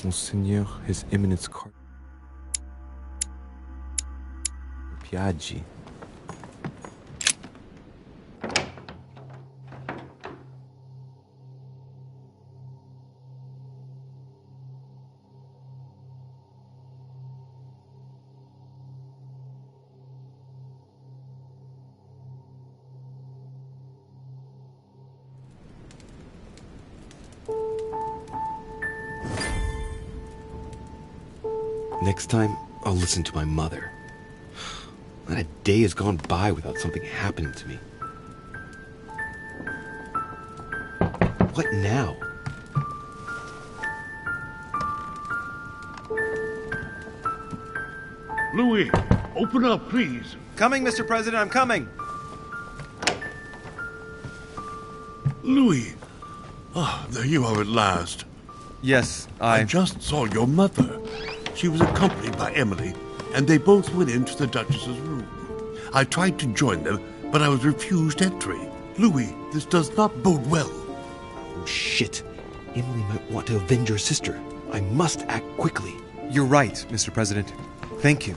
Monseigneur, His Eminence Piaggi. Next time, I'll listen to my mother. Not a day has gone by without something happening to me. What now? Louis, open up, please. Coming, Mr. President, I'm coming! Louis. Ah, there you are at last. Yes, I just saw your mother. She was accompanied by Emily, and they both went into the Duchess's room. I tried to join them, but I was refused entry. Louis, this does not bode well. Oh, shit. Emily might want to avenge her sister. I must act quickly. You're right, Mr. President. Thank you.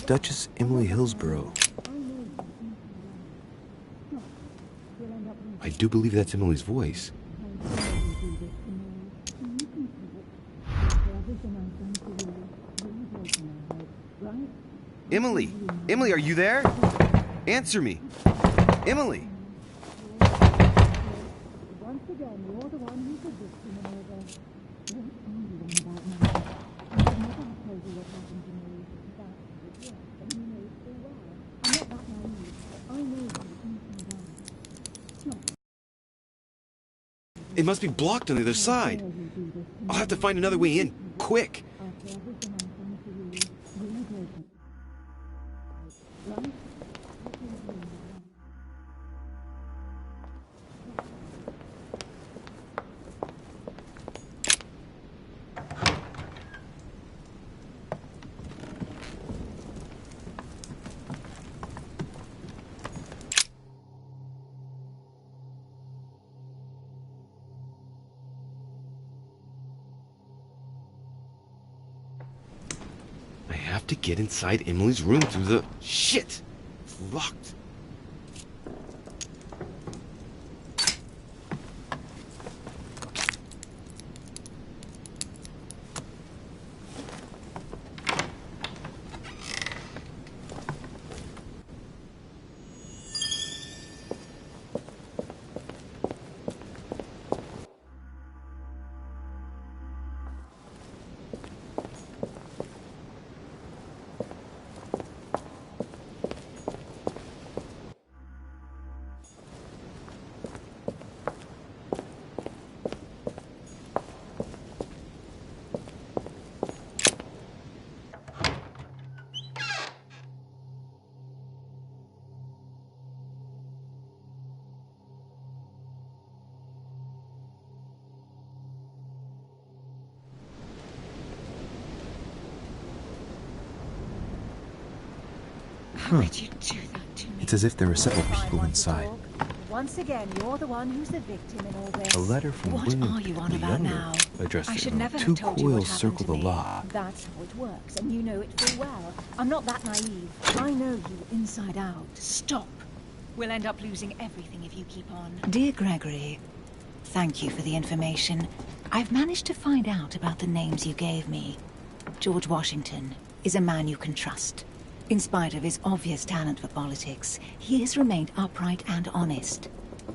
Duchess Emily Hillsborough. I do believe that's Emily's voice. Emily! Emily, are you there? Answer me! Emily! It must be blocked on the other side. I'll have to find another way in, quick. I have to get inside Emily's room through the... Shit! It's locked. How could you do that to me? It's as if there are several people inside. Once again, you're the one who's the victim in all this. A letter from What William are you on the about Younger, now? addressed I to should him. never have Two told you what coils happened circle to the me. law. That's how it works, and you know it full well. I'm not that naive. I know you inside out. Stop. We'll end up losing everything if you keep on. Dear Gregory, thank you for the information. I've managed to find out about the names you gave me. George Washington is a man you can trust. In spite of his obvious talent for politics, he has remained upright and honest.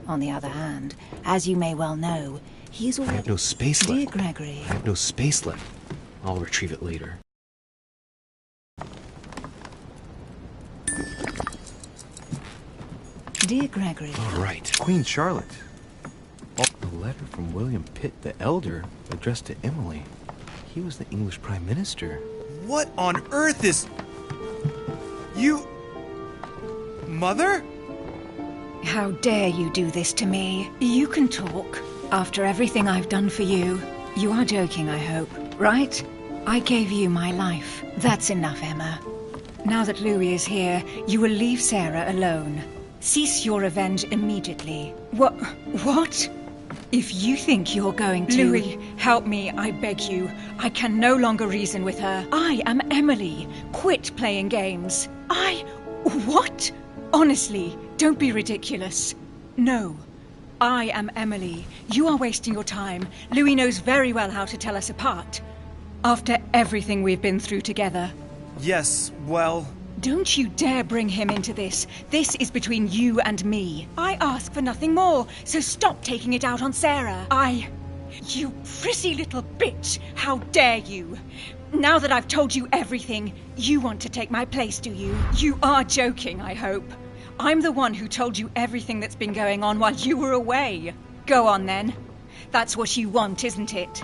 On the other hand, as you may well know, He's I already... have no space Dear left. Gregory, I have no space left. I'll retrieve it later. Dear Gregory, All right. Queen Charlotte. A letter from William Pitt the Elder addressed to Emily. He was the English Prime Minister. What on earth is... You... Mother? how dare you do this to me? You can talk. After everything I've done for you. You are joking, I hope, right? I gave you my life. That's enough, Emma. Now that Louis is here, you will leave Sarah alone. Cease your revenge immediately. What? If you think you're going to... Louis, help me, I beg you. I can no longer reason with her. I am Emily. Quit playing games. What? Honestly, don't be ridiculous. No. I am Emily. You are wasting your time. Louis knows very well how to tell us apart. After everything we've been through together. Yes, well... Don't you dare bring him into this. This is between you and me. I ask for nothing more, so stop taking it out on Sarah. You prissy little bitch! How dare you! Now that I've told you everything, you want to take my place, do you? You are joking, I hope. I'm the one who told you everything that's been going on while you were away. Go on then. That's what you want, isn't it?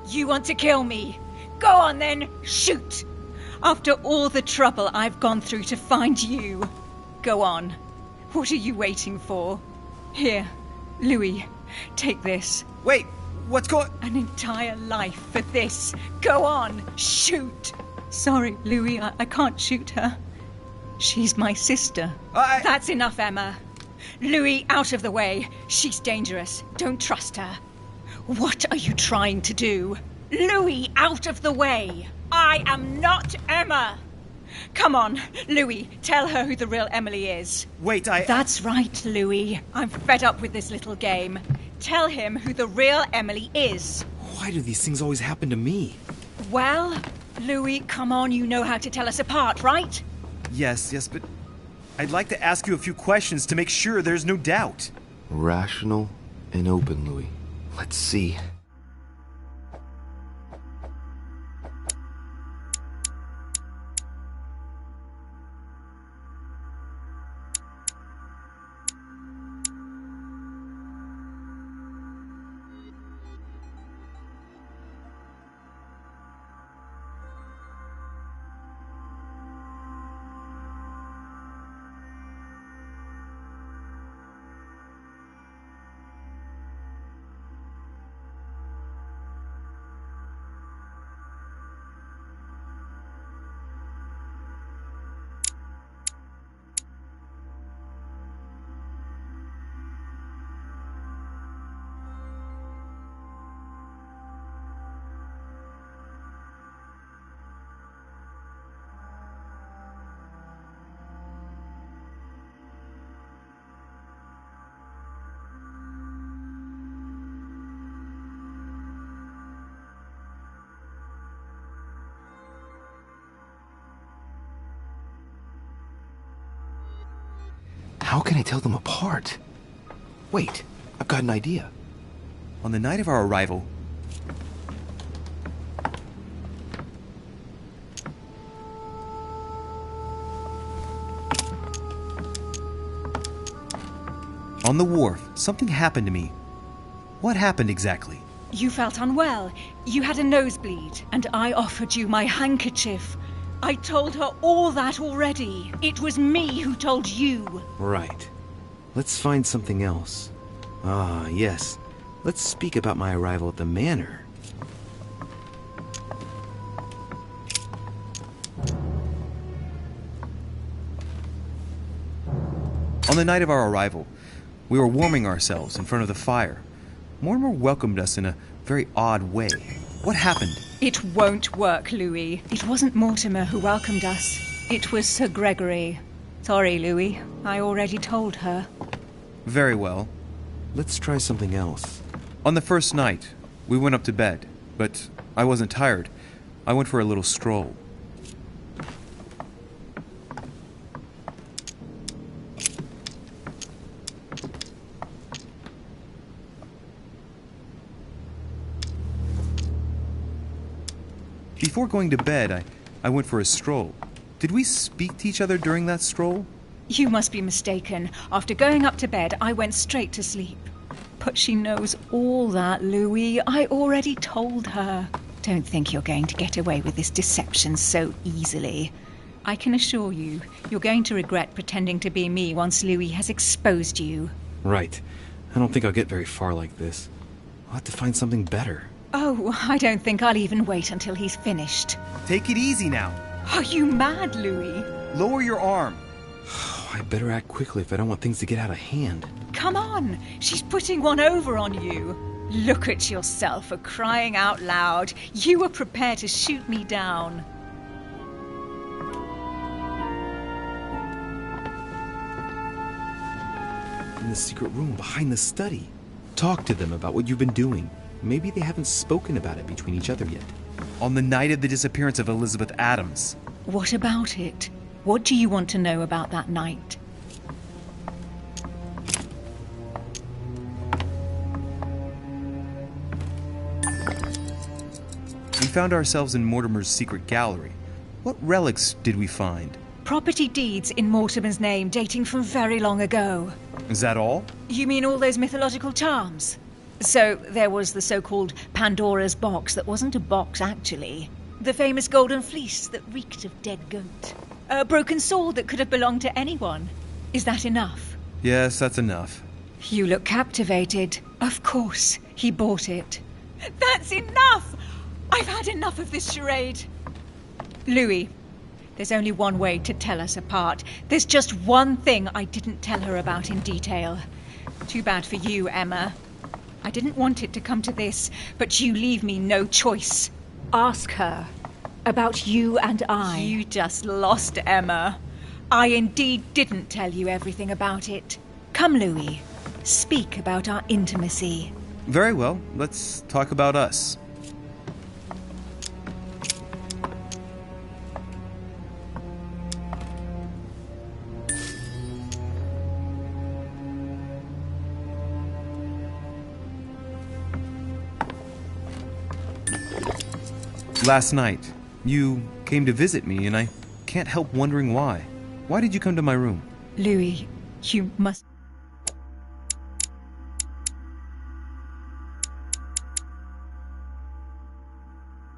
You want to kill me. Go on then, shoot! After all the trouble I've gone through to find you. Go on. What are you waiting for? Here, Louis, take this. Wait, what's going... An entire life for this. Go on, shoot! Sorry, Louis, I can't shoot her. She's my sister. That's enough, Emma. Louis, out of the way. She's dangerous. Don't trust her. What are you trying to do? Louis, out of the way. I am not Emma. Come on, Louis, tell her who the real Emily is. Wait, That's right, Louis. I'm fed up with this little game. Tell him who the real Emily is. Why do these things always happen to me? Well, Louis, come on, you know how to tell us apart, right? Yes, but... I'd like to ask you a few questions to make sure there's no doubt. Rational and open, Louis. Let's see. How can I tell them apart? Wait, I've got an idea. On the night of our arrival... On the wharf, something happened to me. What happened exactly? You felt unwell. You had a nosebleed, and I offered you my handkerchief. I told her all that already. It was me who told you. Right. Let's find something else. Ah, yes. Let's speak about my arrival at the manor. On the night of our arrival, we were warming ourselves in front of the fire. Mortimer welcomed us in a very odd way. What happened? It won't work, Louis. It wasn't Mortimer who welcomed us. It was Sir Gregory. Sorry, Louis. I already told her. Very well. Let's try something else. On the first night, we went up to bed, but I wasn't tired. I went for a little stroll. Before going to bed, I went for a stroll. Did we speak to each other during that stroll? You must be mistaken. After going up to bed, I went straight to sleep. But she knows all that, Louis. I already told her. Don't think you're going to get away with this deception so easily. I can assure you, you're going to regret pretending to be me once Louis has exposed you. Right. I don't think I'll get very far like this. I'll have to find something better. Oh, I don't think I'll even wait until he's finished. Take it easy now. Are you mad, Louis? Lower your arm. I better act quickly if I don't want things to get out of hand. Come on, she's putting one over on you. Look at yourself for crying out loud. You were prepared to shoot me down. In the secret room behind the study. Talk to them about what you've been doing. Maybe they haven't spoken about it between each other yet. On the night of the disappearance of Elizabeth Adams. What about it? What do you want to know about that night? We found ourselves in Mortimer's secret gallery. What relics did we find? Property deeds in Mortimer's name dating from very long ago. Is that all? You mean all those mythological charms? So there was the so-called Pandora's box that wasn't a box, actually. The famous golden fleece that reeked of dead goat. A broken sword that could have belonged to anyone. Is that enough? Yes, that's enough. You look captivated. Of course, he bought it. That's enough! I've had enough of this charade. Louis, there's only one way to tell us apart. There's just one thing I didn't tell her about in detail. Too bad for you, Emma. I didn't want it to come to this, but you leave me no choice. Ask her about you and I. You just lost, Emma. I indeed didn't tell you everything about it. Come, Louis. Speak about our intimacy. Very well, let's talk about us. Last night, you came to visit me, and I can't help wondering why. Why did you come to my room? Louis, you must...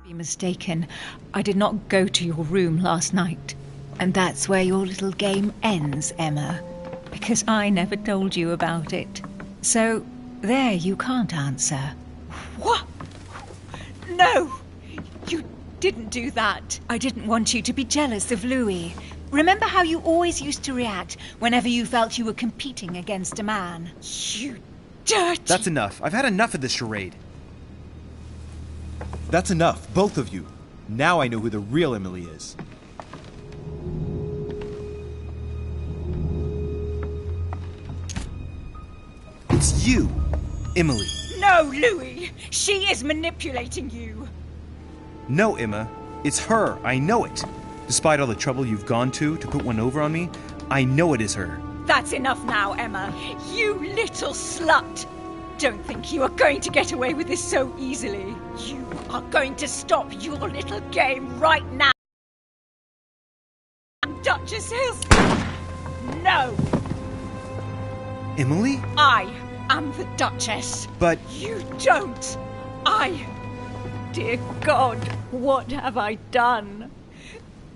be mistaken. I did not go to your room last night. And that's where your little game ends, Emma. Because I never told you about it. So, there you can't answer. What? No! You didn't do that. I didn't want you to be jealous of Louis. Remember how you always used to react whenever you felt you were competing against a man? You dirty... That's enough. I've had enough of this charade. That's enough, both of you. Now I know who the real Emily is. It's you, Emily. No, Louis! She is manipulating you! No, Emma. It's her. I know it. Despite all the trouble you've gone to put one over on me, I know it is her. That's enough now, Emma. You little slut! Don't think you are going to get away with this so easily. You are going to stop your little game right now. Duchess Hills. No! Emily? I am the Duchess. But... You don't. Dear God, what have I done?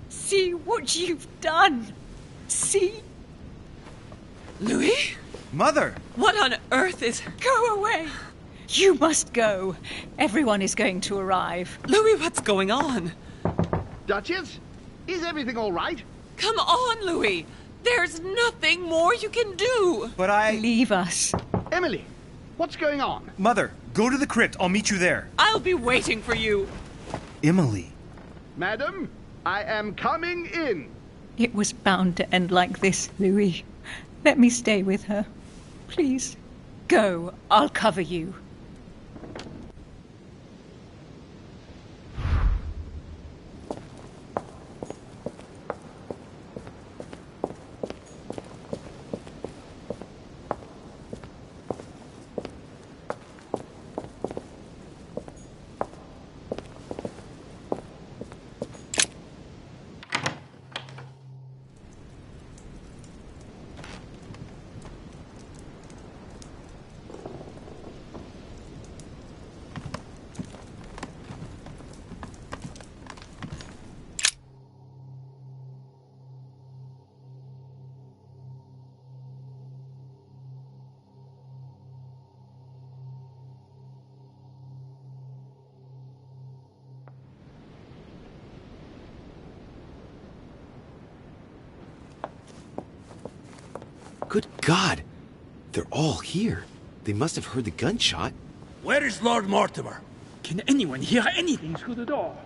See what you've done. See? Louis? Mother! What on earth is... Go away. You must go. Everyone is going to arrive. Louis, what's going on? Duchess? Is everything all right? Come on, Louis. There's nothing more you can do. But I... Leave us. Emily, what's going on? Mother, go to the crypt. I'll meet you there. I'll be waiting for you. Emily. Madam, I am coming in. It was bound to end like this, Louis. Let me stay with her. Please. Go. I'll cover you. God! They're all here. They must have heard the gunshot. Where is Lord Mortimer? Can anyone hear anything through the door?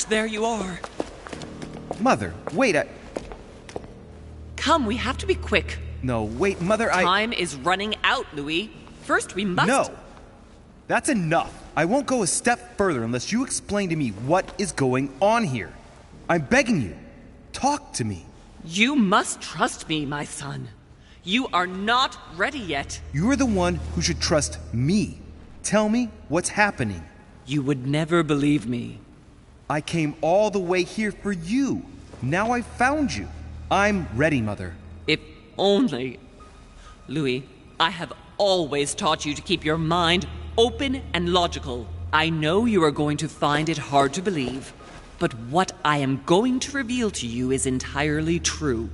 there you are. Mother, wait, Come, we have to be quick. No, wait, Mother, Time is running out, Louis. First, we must... No! That's enough. I won't go a step further unless you explain to me what is going on here. I'm begging you. Talk to me. You must trust me, my son. You are not ready yet. You're the one who should trust me. Tell me what's happening. You would never believe me. I came all the way here for you. Now I've found you. I'm ready, Mother. If only... Louis, I have always taught you to keep your mind open and logical. I know you are going to find it hard to believe, but what I am going to reveal to you is entirely true.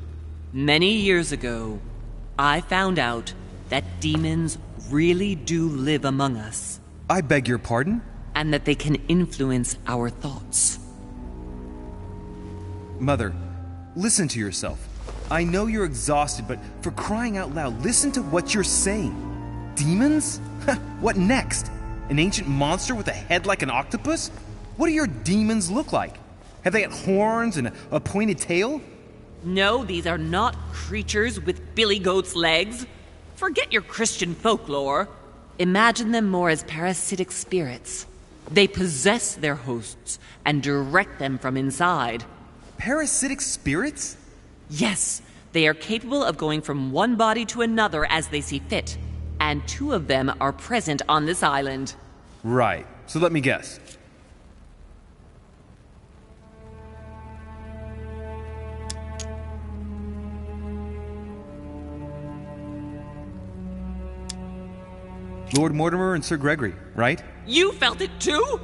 Many years ago, I found out that demons really do live among us. I beg your pardon? And that they can influence our thoughts. Mother, listen to yourself. I know you're exhausted, but for crying out loud, listen to what you're saying. Demons? What next? An ancient monster with a head like an octopus? What do your demons look like? Have they got horns and a pointed tail? No, these are not creatures with billy goat's legs. Forget your Christian folklore. Imagine them more as parasitic spirits. They possess their hosts and direct them from inside. Parasitic spirits? Yes, they are capable of going from one body to another as they see fit. And 2 of them are present on this island. Right. So let me guess. Lord Mortimer and Sir Gregory, right? You felt it too?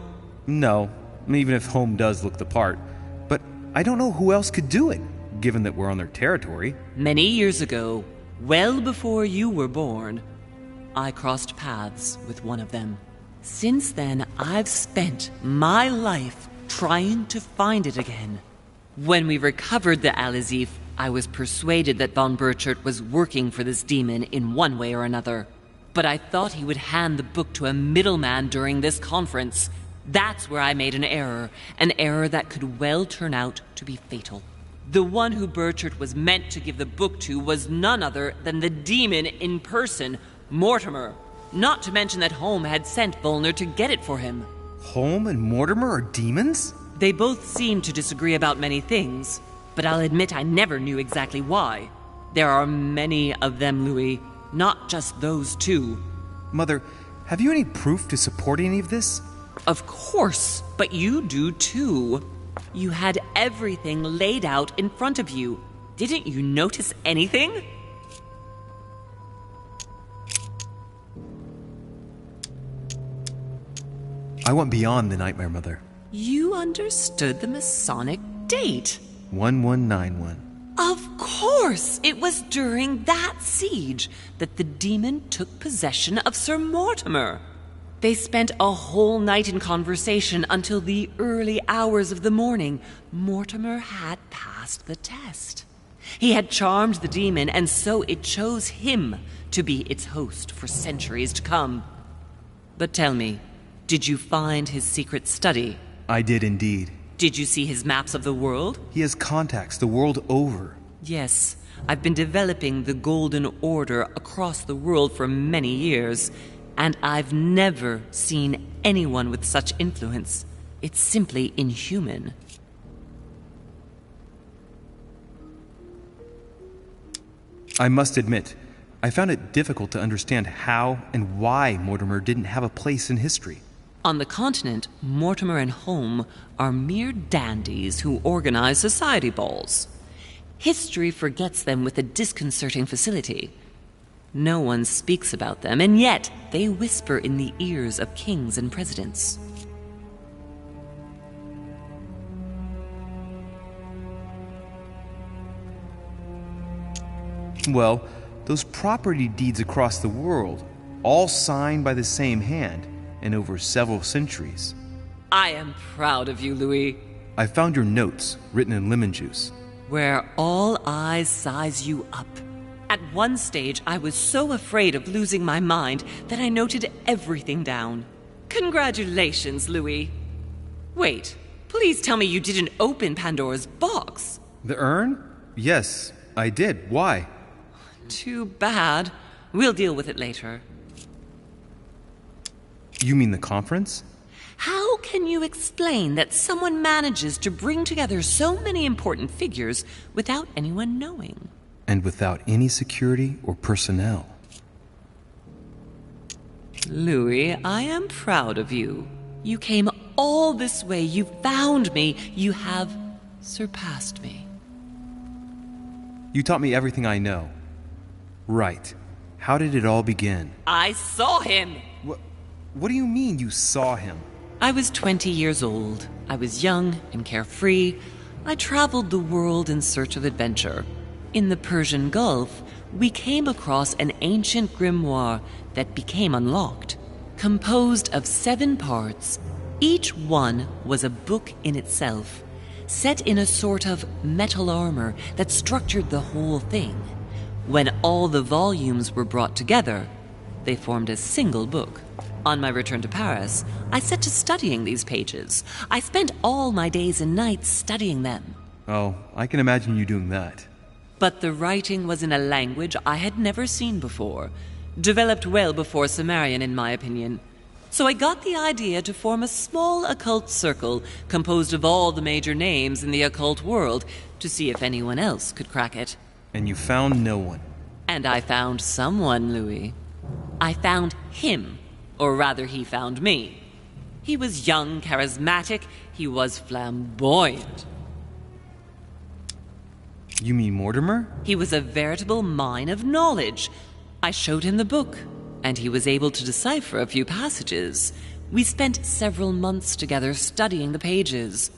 No, even if Home does look the part. But I don't know who else could do it, given that we're on their territory. Many years ago, well before you were born, I crossed paths with one of them. Since then, I've spent my life trying to find it again. When we recovered the Alizif, I was persuaded that von Burchard was working for this demon in one way or another. But I thought he would hand the book to a middleman during this conference. That's where I made an error that could well turn out to be fatal. The one who Burchard was meant to give the book to was none other than the demon in person, Mortimer. Not to mention that Home had sent Volner to get it for him. Home and Mortimer are demons? They both seem to disagree about many things, but I'll admit I never knew exactly why. There are many of them, Louis, not just those 2. Mother, have you any proof to support any of this? Of course, but you do too. You had everything laid out in front of you. Didn't you notice anything? I went beyond the Nightmare, Mother. You understood the Masonic date. 1191. Of course! It was during that siege that the demon took possession of Sir Mortimer. They spent a whole night in conversation until the early hours of the morning. Mortimer had passed the test. He had charmed the demon, and so it chose him to be its host for centuries to come. But tell me, did you find his secret study? I did indeed. Did you see his maps of the world? He has contacts the world over. Yes, I've been developing the Golden Order across the world for many years, and I've never seen anyone with such influence. It's simply inhuman. I must admit, I found it difficult to understand how and why Mortimer didn't have a place in history. On the continent, Mortimer and Home are mere dandies who organize society balls. History forgets them with a disconcerting facility. No one speaks about them, and yet they whisper in the ears of kings and presidents. Well, those property deeds across the world, all signed by the same hand, and over several centuries. I am proud of you, Louis. I found your notes, written in lemon juice. Where all eyes size you up. At one stage, I was so afraid of losing my mind that I noted everything down. Congratulations, Louis. Wait, Please tell me you didn't open Pandora's box. The urn? Yes, I did. Why? Too bad. We'll deal with it later. You mean the conference? How can you explain that someone manages to bring together so many important figures without anyone knowing? And without any security or personnel. Louis, I am proud of you. You came all this way. You found me. You have surpassed me. You taught me everything I know. Right. How did it all begin? I saw him! What do you mean you saw him? I was 20 years old. I was young and carefree. I traveled the world in search of adventure. In the Persian Gulf, we came across an ancient grimoire that became unlocked. Composed of 7 parts, each one was a book in itself, set in a sort of metal armor that structured the whole thing. When all the volumes were brought together, they formed a single book. On my return to Paris, I set to studying these pages. I spent all my days and nights studying them. Oh, I can imagine you doing that. But the writing was in a language I had never seen before, developed well before Sumerian, in my opinion. So I got the idea to form a small occult circle composed of all the major names in the occult world to see if anyone else could crack it. And you found no one. And I found someone, Louis. I found him. Or rather, he found me. He was young, charismatic. He was flamboyant. You mean Mortimer? He was a veritable mine of knowledge. I showed him the book, and he was able to decipher a few passages. We spent several months together studying the pages.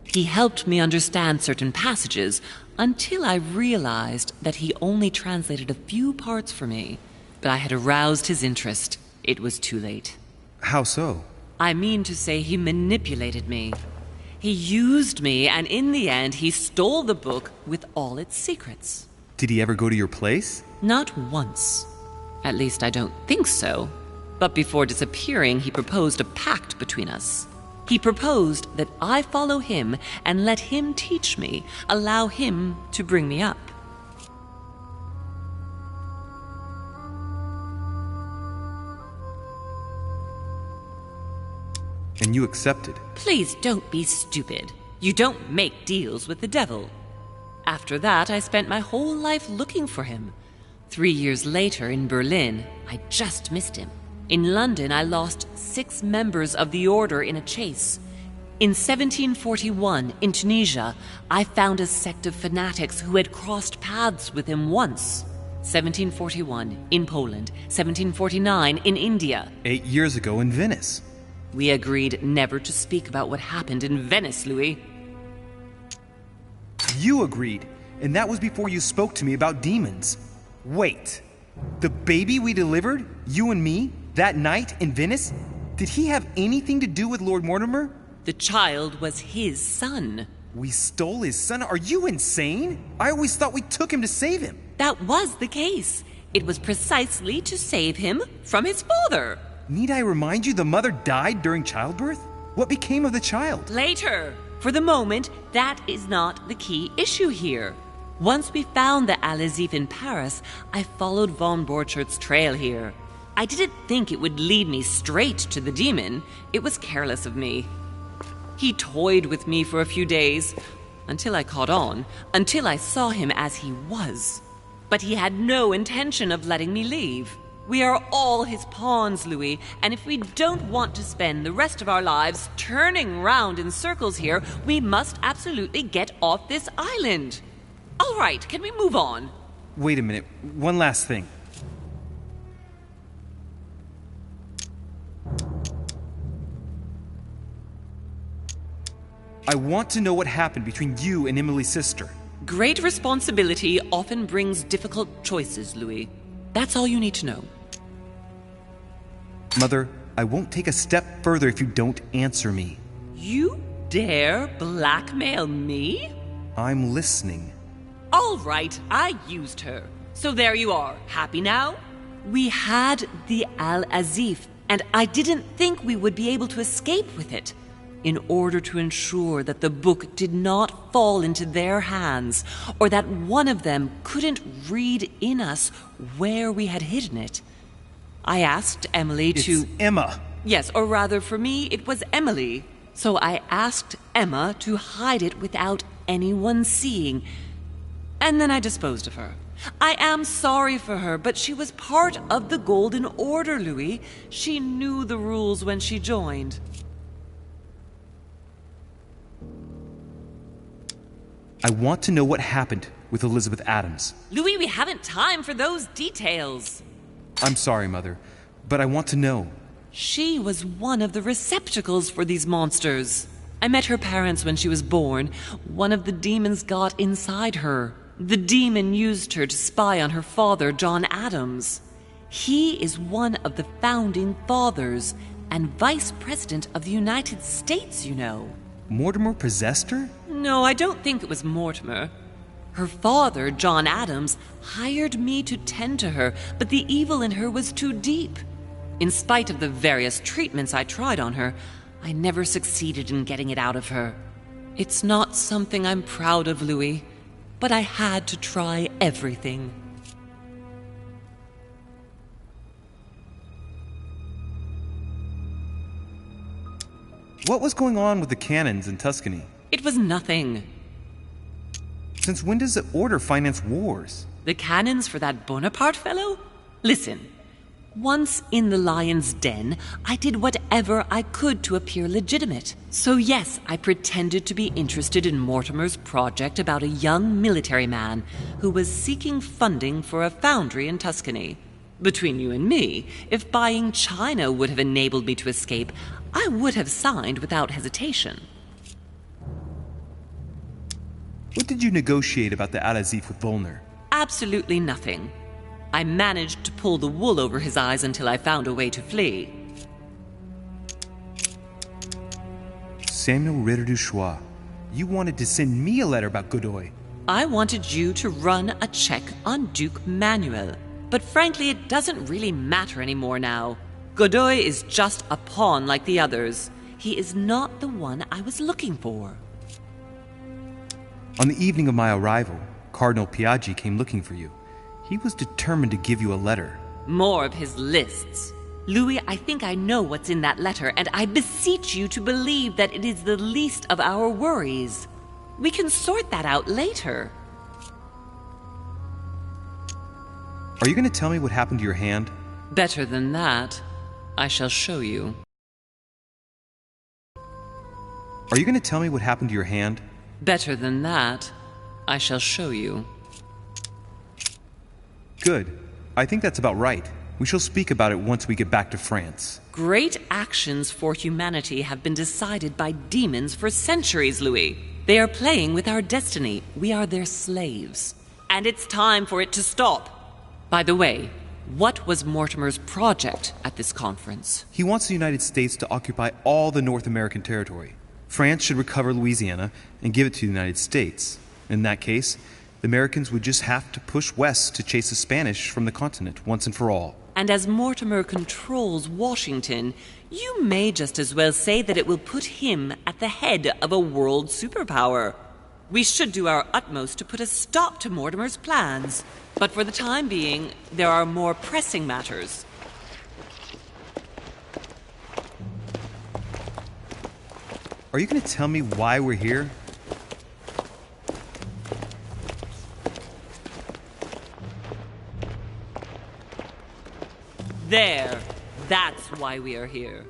He helped me understand certain passages until I realized that he only translated a few parts for me. But I had aroused his interest. It was too late. How so? I mean to say he manipulated me. He used me, and in the end, he stole the book with all its secrets. Did he ever go to your place? Not once. At least I don't think so. But before disappearing, he proposed a pact between us. He proposed that I follow him and let him teach me, allow him to bring me up. And you accepted. Please don't be stupid. You don't make deals with the devil. After that, I spent my whole life looking for him. 3 years later, in Berlin, I just missed him. In London, I lost 6 members of the order in a chase. In 1741, in Tunisia, I found a sect of fanatics who had crossed paths with him once. 1741, in Poland. 1749, in India. 8 years ago in Venice. We agreed never to speak about what happened in Venice, Louis. You agreed, and that was before you spoke to me about demons. Wait, the baby we delivered, you and me, that night in Venice, did he have anything to do with Lord Mortimer? The child was his son. We stole his son? Are you insane? I always thought we took him to save him. That was the case. It was precisely to save him from his father. Need I remind you the mother died during childbirth? What became of the child? Later. For the moment, that is not the key issue here. Once we found the Al-Azif in Paris, I followed von Borchart's trail here. I didn't think it would lead me straight to the demon. It was careless of me. He toyed with me for a few days, until I caught on, until I saw him as he was. But he had no intention of letting me leave. We are all his pawns, Louis, and if we don't want to spend the rest of our lives turning round in circles here, we must absolutely get off this island. All right, can we move on? Wait a minute, one last thing. I want to know what happened between you and Emily's sister. Great responsibility often brings difficult choices, Louis. That's all you need to know. Mother, I won't take a step further if you don't answer me. You dare blackmail me? I'm listening. All right, I used her. So there you are. Happy now? We had the Al-Azif, and I didn't think we would be able to escape with it. In order to ensure that the book did not fall into their hands, or that one of them couldn't read in us where we had hidden it, I asked Emily to... It's Emma. Yes, or rather for me, it was Emily. So I asked Emma to hide it without anyone seeing, and then I disposed of her. I am sorry for her, but she was part of the Golden Order, Louis. She knew the rules when she joined. I want to know what happened with Elizabeth Adams. Louis, we haven't time for those details. I'm sorry, Mother, but I want to know. She was one of the receptacles for these monsters. I met her parents when she was born. One of the demons got inside her. The demon used her to spy on her father, John Adams. He is one of the founding fathers and vice president of the United States, you know. Mortimer possessed her? No, I don't think it was Mortimer. Her father, John Adams, hired me to tend to her, but the evil in her was too deep. In spite of the various treatments I tried on her, I never succeeded in getting it out of her. It's not something I'm proud of, Louis, but I had to try everything. What was going on with the cannons in Tuscany? It was nothing. Since when does the Order finance wars? The cannons for that Bonaparte fellow? Listen, once in the lion's den, I did whatever I could to appear legitimate. So yes, I pretended to be interested in Mortimer's project about a young military man who was seeking funding for a foundry in Tuscany. Between you and me, if buying China would have enabled me to escape, I would have signed without hesitation. What did you negotiate about the Al-Azif with Volner? Absolutely nothing. I managed to pull the wool over his eyes until I found a way to flee. Samuel Ritter du Choix, you wanted to send me a letter about Godoy. I wanted you to run a check on Duke Manuel. But frankly, it doesn't really matter anymore now. Godoy is just a pawn like the others. He is not the one I was looking for. On the evening of my arrival, Cardinal Piaggi came looking for you. He was determined to give you a letter. More of his lists. Louis, I think I know what's in that letter, and I beseech you to believe that it is the least of our worries. We can sort that out later. Are you going to tell me what happened to your hand? Better than that. I shall show you. Are you going to tell me what happened to your hand? Better than that. I shall show you. Good. I think that's about right. We shall speak about it once we get back to France. Great actions for humanity have been decided by demons for centuries, Louis. They are playing with our destiny. We are their slaves. And it's time for it to stop. By the way, what was Mortimer's project at this conference? He wants the United States to occupy all the North American territory. France should recover Louisiana and give it to the United States. In that case, the Americans would just have to push west to chase the Spanish from the continent once and for all. And as Mortimer controls Washington, you may just as well say that it will put him at the head of a world superpower. We should do our utmost to put a stop to Mortimer's plans. But for the time being, there are more pressing matters. Are you going to tell me why we're here? There. That's why we are here.